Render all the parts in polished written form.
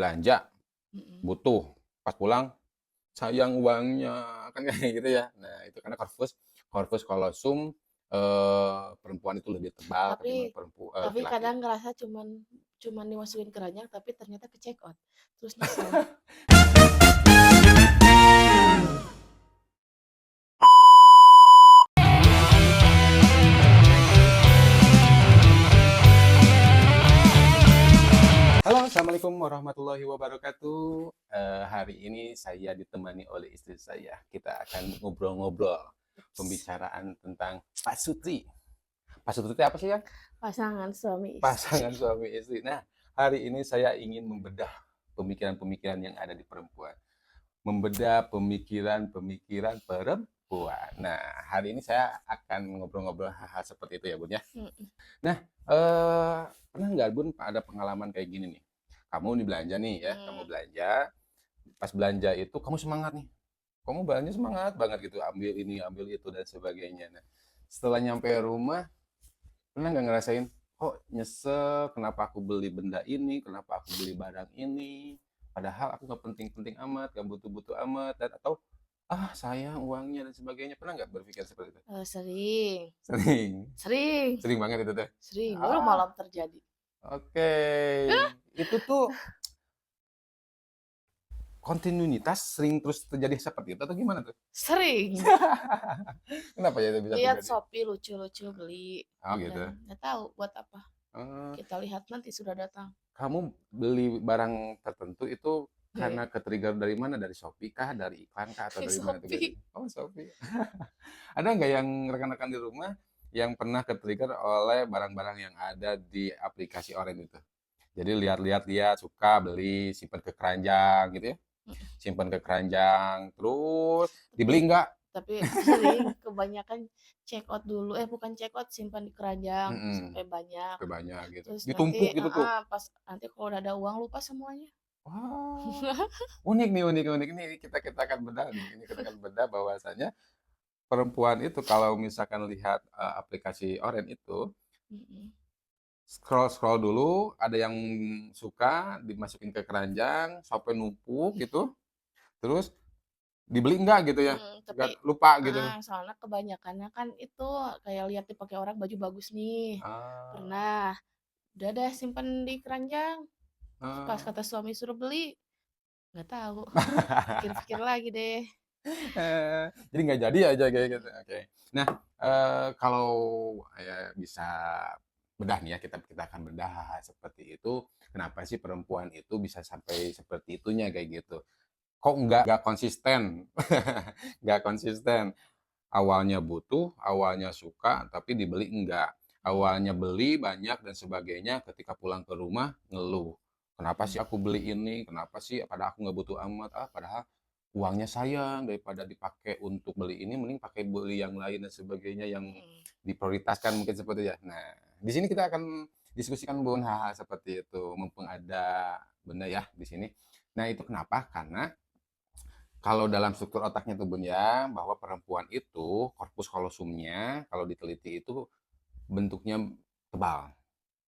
belanja, Mhm. butuh, pas pulang, sayang uangnya, kan kayak gitu ya. Nah, itu karena corpus corpus callosum, perempuan itu lebih tebal Tapi ketimbang tapi laki-laki. kadang ngerasa cuman cuman dimasukin keranjang tapi ternyata ke check out, terus nyesel. Halo, assalamualaikum warahmatullahi wabarakatuh. Hari ini saya ditemani oleh istri saya. Kita akan ngobrol-ngobrol Ups. pembicaraan tentang pasutri. Pasutri itu apa sih ya? Pasangan suami istri. Pasangan suami istri. Nah, hari ini saya ingin membedah pemikiran-pemikiran yang ada di perempuan. Membedah pemikiran-pemikiran perempuan. Nah, hari ini saya akan ngobrol-ngobrol hal-hal seperti itu ya, Bun ya. Mhm. Nah, pernah nggak Bun ada pengalaman kayak gini nih? Kamu nih belanja nih ya, kamu Mmm, belanja, pas belanja itu kamu semangat nih. Kamu belanja semangat banget gitu, ambil ini, ambil itu dan sebagainya. Nah, setelah nyampe rumah, pernah nggak ngerasain, kok nyesek, kenapa aku beli benda ini, kenapa aku beli barang ini, padahal aku nggak penting-penting amat, nggak butuh-butuh amat, dan atau ah sayang uangnya dan sebagainya. Pernah nggak berpikir seperti itu? sering Sering, sering sering banget itu tuh. sering, baru Ah, malam terjadi. oke. Itu tuh kontinuitas sering terus terjadi seperti itu atau gimana tuh? Sering, Kenapa ya itu bisa lihat terjadi? Shopee lucu-lucu beli, Oh dan gitu. nggak tahu buat apa, Eh, kita lihat nanti sudah datang. kamu beli barang tertentu itu karena Iya, ke-trigger dari mana? Dari Shopee kah? Dari iklan kah? Atau di dari mana tuh Shopee. biasanya? Oh Shopee. Ada nggak yang rekan-rekan di rumah yang pernah ke-trigger oleh barang-barang yang ada di aplikasi Oren itu? Jadi lihat-lihat, suka beli, simpan ke keranjang gitu ya? Mhm. Simpan ke keranjang, terus Tapi dibeli nggak? tapi sering kebanyakan check out dulu, bukan check out, simpan di keranjang Mm-mm. sampai banyak. Kebanyak gitu. Terus nanti Ditumpuk gitu tuh. pas nanti kalau udah ada uang lupa semuanya. Wah, unik nih, unik, unik. Ini kita akan bedah nih. Ini kita akan bedah bahwasanya perempuan itu kalau misalkan lihat aplikasi Oren itu Mhm. scroll dulu, ada yang suka dimasukin ke keranjang sampai numpuk gitu, terus dibeli enggak gitu ya, Tapi nggak lupa gitu. soalnya kebanyakannya kan itu kayak lihat dipakai orang baju bagus nih, Ah, pernah, udah deh simpen di keranjang, pas ah. kata suami suruh beli, nggak tahu, pikir-pikir lagi deh. Jadi nggak jadi aja kayak gitu. Oke. Nah, kalau ya bisa bedah nih ya, kita kita akan bedah seperti itu. Kenapa sih perempuan itu bisa sampai seperti itunya kayak gitu? Kok nggak konsisten? Nggak konsisten. Awalnya butuh, awalnya suka, tapi dibeli enggak. Mmm, Awalnya beli banyak dan sebagainya, ketika pulang ke rumah ngeluh. Kenapa sih mhm, aku beli ini? Kenapa sih? Padahal aku nggak butuh amat. Ah, padahal uangnya sayang daripada dipakai untuk beli ini, mending pakai beli yang lain dan sebagainya yang mhm. diprioritaskan mungkin seperti ya. Nah, di sini kita akan diskusikan Bun hal-hal seperti itu, mumpung ada benda ya di sini. Nah, itu kenapa? Karena kalau dalam struktur otaknya tuh Bun ya, bahwa perempuan itu korpus kolosumnya kalau diteliti itu bentuknya tebal.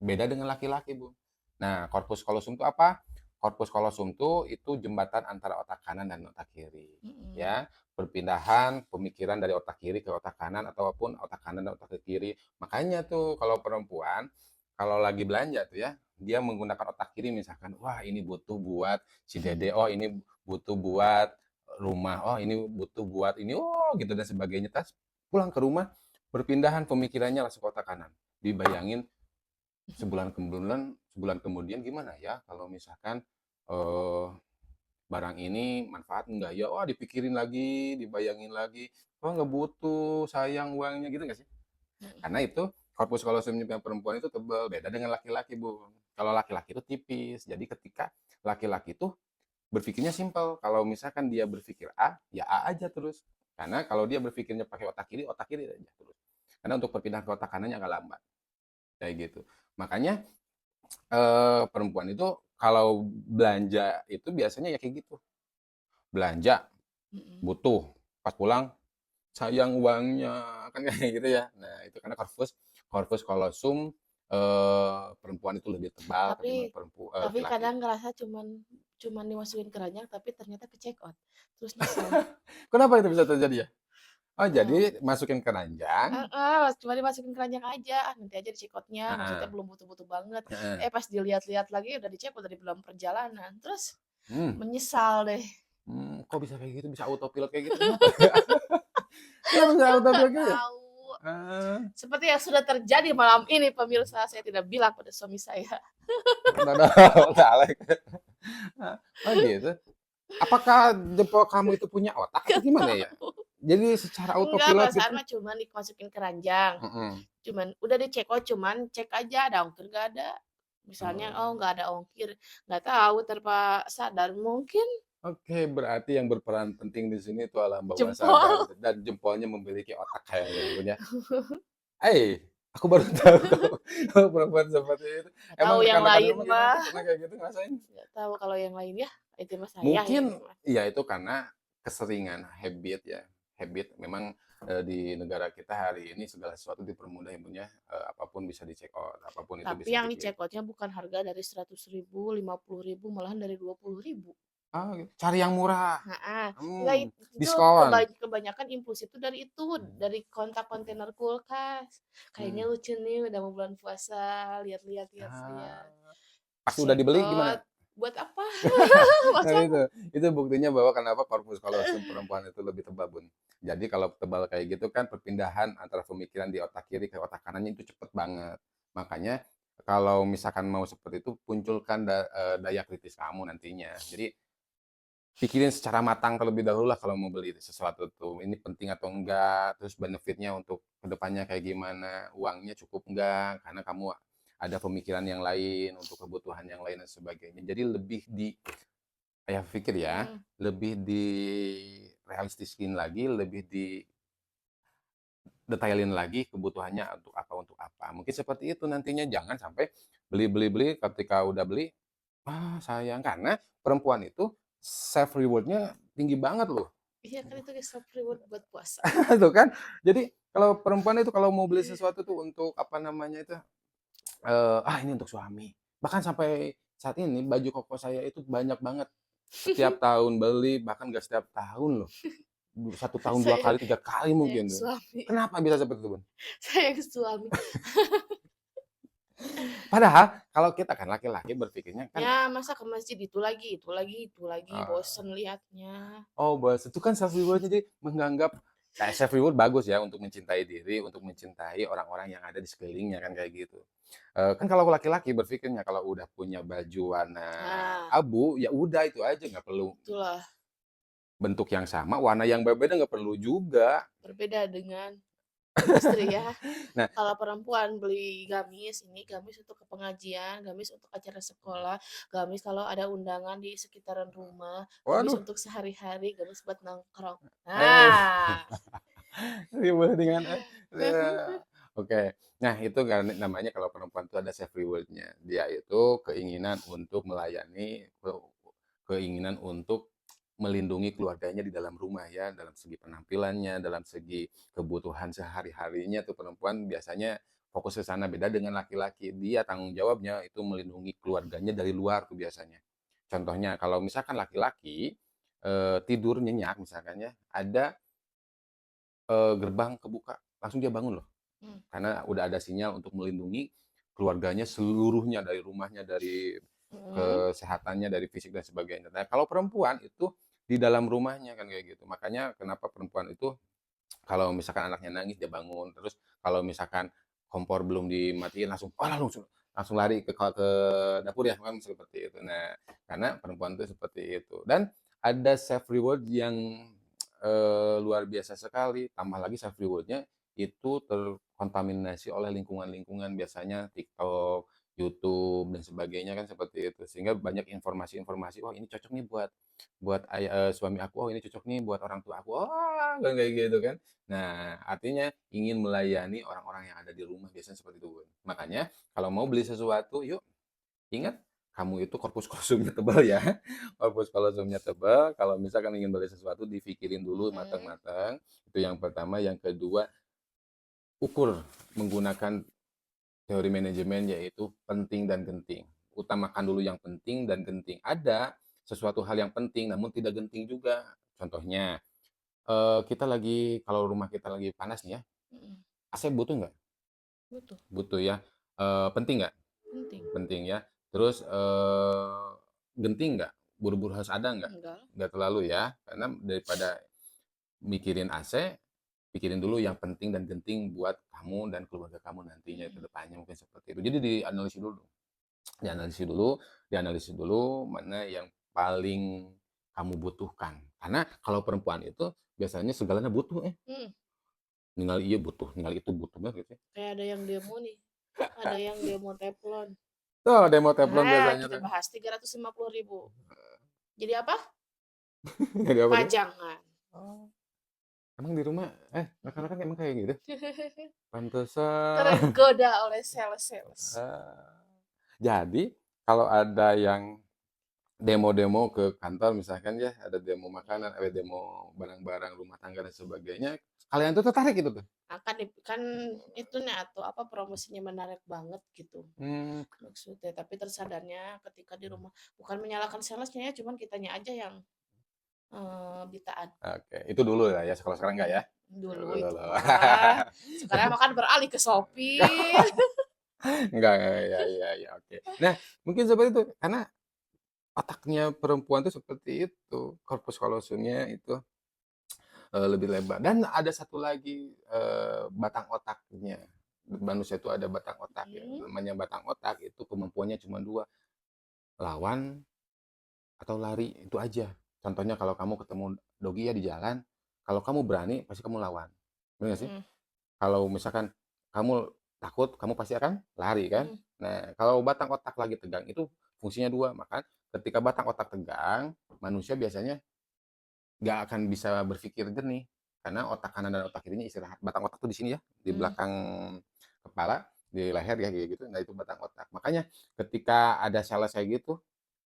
Beda dengan laki-laki Bun. Nah, korpus kolosum itu apa? Korpus kolosum itu jembatan antara otak kanan dan otak kiri. Mhm. Ya, perpindahan pemikiran dari otak kiri ke otak kanan ataupun otak kanan dan otak ke kiri. Makanya tuh kalau perempuan kalau lagi belanja tuh ya, dia menggunakan otak kiri misalkan, wah ini butuh buat si dede, oh ini butuh buat rumah, oh ini butuh buat ini, oh gitu dan sebagainya. Tas pulang ke rumah, perpindahan pemikirannya langsung ke otak kanan. Dibayangin sebulan kemudian gimana ya kalau misalkan eh, barang ini manfaat enggak ya, oh dipikirin lagi, dibayangin lagi, oh nggak butuh sayang uangnya gitu nggak sih, Mhm. karena itu korpus kalosiumnya perempuan itu tebal, beda dengan laki-laki Bu. Kalau laki-laki itu tipis, jadi ketika laki-laki itu berpikirnya simpel, kalau misalkan dia berpikir A ya A aja terus, karena kalau dia berpikirnya pakai otak kiri aja terus, karena untuk perpindahan ke otak kanannya agak lambat kayak gitu. Makanya perempuan itu kalau belanja itu biasanya ya kayak gitu. Belanja, Mhm. butuh, pas pulang, sayang uangnya, kan kayak gitu ya. Nah, itu karena corpus corpus callosum perempuan itu lebih tebal ketimbang Tapi laki-laki. kadang ngerasa cuman cuman dimasukin keranjang tapi ternyata ke-check out, terus nyesel. Kenapa itu bisa terjadi ya? Oh, Eee, jadi masukin keranjang cuma dimasukin keranjang aja, ah, nanti aja di-check out-nya, maksudnya heeh, belum butuh-butuh banget. heeh, Pas dilihat-lihat lagi udah di-check out dari dalam perjalanan, terus mmm, menyesal deh. kok bisa kayak gitu, bisa autopilot kayak gitu, kenapa? Kenapa bisa autopilot Nggak gitu ya? tahu. Ah, Seperti yang sudah terjadi malam ini pemirsa, saya tidak bilang pada suami saya. Nodol Alek. Oh gitu? Apakah jempol kamu itu punya otak atau Nggak gimana ya? tahu. Jadi secara Enggak, autopilot perasaan gitu? mah cuman dimasukin keranjang. Mhm. Cuman udah di-check out, cuman cek aja ada ongkir nggak ada. Misalnya, oh Oh, nggak ada ongkir, nggak tahu tanpa sadar mungkin oke, berarti yang berperan penting di sini itu alam bawah sadar jempol. dan jempolnya memiliki otak kayaknya ya, Bun, ya. Aku baru tahu kalau perempuan seperti itu. Nggak tahu Emang yang rekan-rekan lain rumah gimana mah, tuh, pernah kayak gitu ngerasain? nggak tahu kalau yang lain ya, itu mah saya yang ini Mungkin mah. ya itu karena keseringan habit ya, habit memang, di negara kita hari ini segala sesuatu dipermudah ya, Bun, ya, apapun bisa di-check out, apapun itu Tapi bisa yang dikirim. di-check out-nya bukan harga dari 100.000, 50.000, malahan dari 20.000. Oh gitu, cari yang murah, Heeh, nggak mmm, itu diskon, kebanyakan impulsif itu dari kontak kontainer kulkas. Kayaknya mmm, lucu nih udah mau bulan puasa, lihat-lihat ah, lihat-lihat, pas udah check dibeli out, gimana? buat apa? Nah Masa itu buktinya bahwa kenapa korpus kallosum perempuan itu lebih tebal, Bun. Jadi kalau tebal kayak gitu kan perpindahan antara pemikiran di otak kiri ke otak kanannya itu cepet banget. Makanya kalau misalkan mau seperti itu munculkan daya kritis kamu nantinya. Jadi pikirin secara matang terlebih dahulu lah kalau mau beli sesuatu tuh, ini penting atau enggak, terus benefitnya untuk kedepannya kayak gimana, uangnya cukup enggak, karena kamu ada pemikiran yang lain, untuk kebutuhan yang lain dan sebagainya. Jadi lebih saya pikir ya, mhm, lebih realistiskin lagi, lebih detailin lagi kebutuhannya untuk apa. Mungkin seperti itu nantinya, jangan sampai beli, ketika udah beli, sayang. Karena perempuan itu self reward-nya tinggi banget loh. iya kan itu self reward buat puasa. Tuh kan. Jadi kalau perempuan itu kalau mau beli sesuatu tuh untuk apa namanya itu, ini untuk suami. Bahkan sampai saat ini baju koko saya itu banyak banget. Setiap tahun beli, bahkan nggak setiap tahun loh. 1 tahun 2 Saya kali, 3 kali sayang mungkin tuh. suami Kenapa bisa seperti itu, Bun? sayang suami. Padahal kalau kita kan laki-laki berpikirnya kan, Ya masa ke masjid itu lagi itu lagi, eee, bosen lihatnya. bos itu kan self reward jadi menganggap self reward bagus ya untuk mencintai diri, untuk mencintai orang-orang yang ada di sekelilingnya kan kayak gitu. Kan kalau laki-laki berpikirnya kalau udah punya baju warna Nah, abu, ya udah itu aja nggak perlu itulah bentuk yang sama, warna yang berbeda nggak perlu juga. berbeda dengan istri ya. Nah, Kalau perempuan beli gamis, ini gamis untuk ke pengajian, gamis untuk acara sekolah, gamis kalau ada undangan di sekitaran rumah, gamis waduh, untuk sehari-hari, gamis buat nongkrong. eh Nah. ribet dengan oke. Nah, itu kan namanya kalau perempuan itu ada self reward-nya. Dia itu keinginan untuk melayani, keinginan untuk melindungi keluarganya di dalam rumah ya, dalam segi penampilannya, dalam segi kebutuhan sehari-harinya tuh perempuan biasanya fokus ke sana. Beda dengan laki-laki, dia tanggung jawabnya itu melindungi keluarganya dari luar tuh biasanya. Contohnya kalau misalkan laki-laki, tidur nyenyak misalkan ya, ada gerbang kebuka, langsung dia bangun loh. Mmm, Karena udah ada sinyal untuk melindungi keluarganya seluruhnya, dari rumahnya, dari mhm. kesehatannya, dari fisik dan sebagainya. Nah, kalau perempuan itu di dalam rumahnya kan kayak gitu. Makanya kenapa perempuan itu kalau misalkan anaknya nangis dia bangun, terus kalau misalkan kompor belum dimatiin langsung langsung langsung lari ke dapur ya, kan seperti itu. Nah, karena perempuan itu seperti itu. Dan ada self reward yang luar biasa sekali, tambah lagi self reward-nya itu terkontaminasi oleh lingkungan-lingkungan, biasanya TikTok, YouTube, dan sebagainya kan seperti itu. Sehingga banyak informasi-informasi, "Oh ini cocok nih buat suami aku, oh ini cocok nih buat orang tua aku." Oh, kan kayak gitu kan. Nah, artinya ingin melayani orang-orang yang ada di rumah, biasanya seperti itu, Bun. Makanya kalau mau beli sesuatu, yuk ingat, kamu itu korpus kalsiumnya tebal ya. Korpus kalsiumnya tebal, kalau misalkan ingin beli sesuatu dipikirin dulu Mhm. matang-matang, itu yang pertama. Yang kedua, ukur menggunakan teori manajemen yaitu penting dan genting. Utamakan dulu yang penting dan genting. Ada sesuatu hal yang penting namun tidak genting juga. Contohnya, kita lagi kalau rumah kita lagi panas nih ya, Mhm, AC butuh nggak? betul, Butuh ya. Penting nggak? penting. Penting ya. Terus, genting nggak? Buru-buru harus ada nggak? Enggak, Nggak terlalu ya, karena daripada mikirin AC, pikirin dulu yang penting dan genting buat kamu dan keluarga kamu nantinya ke mhm, depannya mungkin seperti itu. Jadi dianalisis dulu. Dianalisis dulu, dianalisis dulu mana yang paling kamu butuhkan. Karena kalau perempuan itu biasanya segalanya butuh, mhm, tinggal iya butuh, tinggal itu butuh banget gitu ya. kayak ada yang demo nih, ada yang demo teflon. Tuh demo teflon Nah, biasanya kita tuh. bahas 350.000. Jadi apa? Jadi apa tuh? Pajangan. Oh. Emang di rumah, rekan-rekan emang kayak gitu? Pantesan. Tergoda oleh sales-sales. Eh, jadi kalau ada yang demo-demo ke kantor misalkan ya, ada demo Iya. makanan, demo barang-barang rumah tangga dan sebagainya, kalian tuh tertarik gitu tuh? Akan kan itu nih atau apa promosinya menarik banget gitu Hmm, maksudnya. Tapi tersadarnya ketika di rumah bukan menyalahkan salesnya ya, cuman kitanya aja yang bitaan. oke. Itu dulu ya, kalau sekarang nggak ya? Dulu Dulu itu loh. mah. Sekarang makan beralih ke Shopee. Enggak, ya, ya, ya, oke. Nah, mungkin seperti itu, karena otaknya perempuan tuh seperti itu, corpus callosumnya itu lebih lebar. Dan ada satu lagi batang otaknya. Manusia itu ada batang otak ya. Mhm, Namanya batang otak itu kemampuannya cuma dua, lawan atau lari itu aja. Contohnya kalau kamu ketemu dogi ya di jalan, kalau kamu berani pasti kamu lawan. Benar nggak sih? mhm, Kalau misalkan kamu takut, kamu pasti akan lari kan? mhm, Nah, kalau batang otak lagi tegang itu fungsinya dua. Maka ketika batang otak tegang, manusia biasanya nggak akan bisa berpikir jernih karena otak kanan dan otak kirinya istirahat. Batang otak tuh di sini ya, di mhm, belakang kepala, di leher ya kayak gitu. Nah itu batang otak. Makanya ketika ada sales kayak gitu,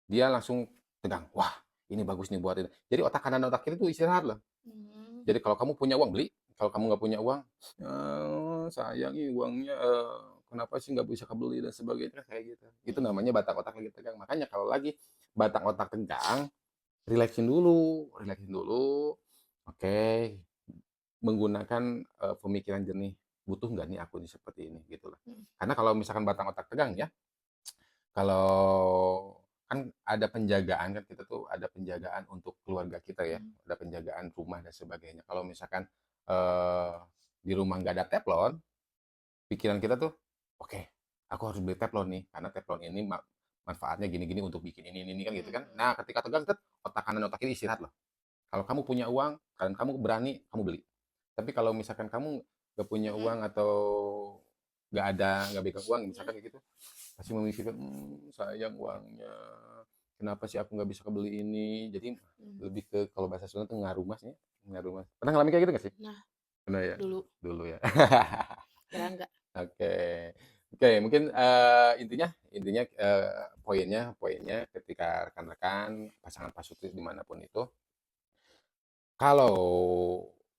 dia langsung tegang. Wah, ini bagus nih buat ini. Jadi otak kanan dan otak kiri itu istirahat loh. mhm, Jadi kalau kamu punya uang beli, kalau kamu nggak punya uang, sayang nih uangnya, kenapa sih nggak bisa kebeli dan sebagainya kayak gitu. Itu mhm, namanya batang otak lagi tegang. Makanya kalau lagi batang otak tegang, rileksin dulu, oke, menggunakan, pemikiran jernih, "Butuh nggak nih aku nih seperti ini?" Gitu loh. mhm, Karena kalau misalkan batang otak tegang ya, kalau kan ada penjagaan kan kita tuh ada penjagaan untuk keluarga kita ya, mhm, ada penjagaan rumah dan sebagainya. Kalau misalkan, eee, di rumah nggak ada teflon, pikiran kita tuh, "Oke, aku harus beli teflon nih, karena teflon ini manfaatnya gini-gini untuk bikin ini kan," gitu kan. mhm, Nah, ketika tegang otak kanan, otak kiri istirahat loh. Kalau kamu punya uang dan kamu berani, kamu beli. Tapi kalau misalkan kamu nggak punya mhm, uang atau nggak pegang uang mhm, misalkan kayak gitu, pasti memikirkan, sayang uangnya, kenapa sih aku nggak bisa kebeli ini?" Jadi mhm. lebih ke kalau bahasa Sunda tuh ngaruh mas ya, ngaruh mas. Pernah ngalamin kayak gitu nggak sih? Nah, Pernah ya? dulu Dulu ya. sekarang enggak. Oke. Oke, mungkin, intinya intinya, poinnya poinnya ketika rekan-rekan, pasangan pasutri dimanapun itu, kalau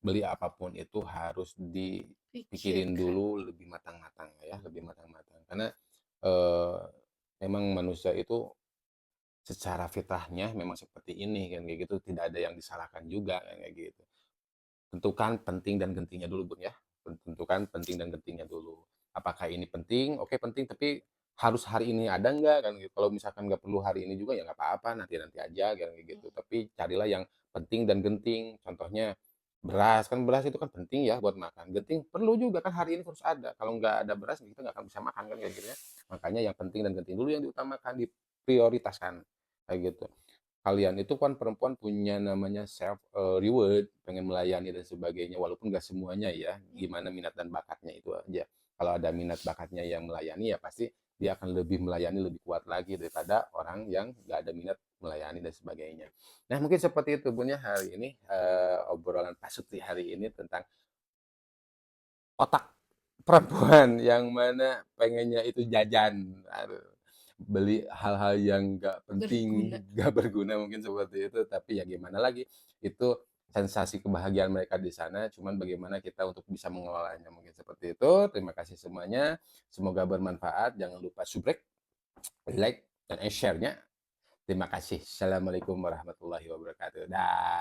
beli apapun itu harus dipikirin Pikirkan. dulu lebih matang-matang ya, lebih matang-matang. Karena, eee, memang manusia itu secara fitrahnya memang seperti ini kan, kayak gitu, tidak ada yang disalahkan juga kan, kayak gitu. Tentukan penting dan gentingnya dulu, Bun, ya. Tentukan penting dan gentingnya dulu. Apakah ini penting? Oke penting, tapi harus hari ini ada nggak kan gitu. Kalau misalkan nggak perlu hari ini juga ya nggak apa-apa, nanti-nanti aja kan kayak gitu. Mhm, Tapi carilah yang penting dan genting. Contohnya beras, kan beras itu kan penting ya buat makan. Genting perlu juga kan hari ini harus ada. Kalau nggak ada beras kita nggak akan bisa makan kan kayak gitu ya. Makanya yang penting dan genting dulu yang diutamakan, diprioritaskan kayak gitu. Kalian itu kan perempuan punya namanya self reward, pengen melayani dan sebagainya, walaupun nggak semuanya ya, mhm, gimana minat dan bakatnya itu aja. Kalau ada minat bakatnya yang melayani ya pasti dia akan lebih melayani lebih kuat lagi daripada orang yang nggak ada minat melayani dan sebagainya. Nah mungkin seperti itu Bun ya hari ini, obrolan Pak Sutri hari ini tentang otak perempuan yang mana pengennya itu jajan, aduh, beli hal-hal yang nggak penting, berguna. nggak berguna mungkin seperti itu, tapi ya gimana lagi, itu sensasi kebahagiaan mereka di sana, cuman bagaimana kita untuk bisa mengelolanya, mungkin seperti itu. Terima kasih semuanya, semoga bermanfaat, jangan lupa subrek, like, dan share-nya. Terima kasih. Assalamualaikum warahmatullahi wabarakatuh. Dah.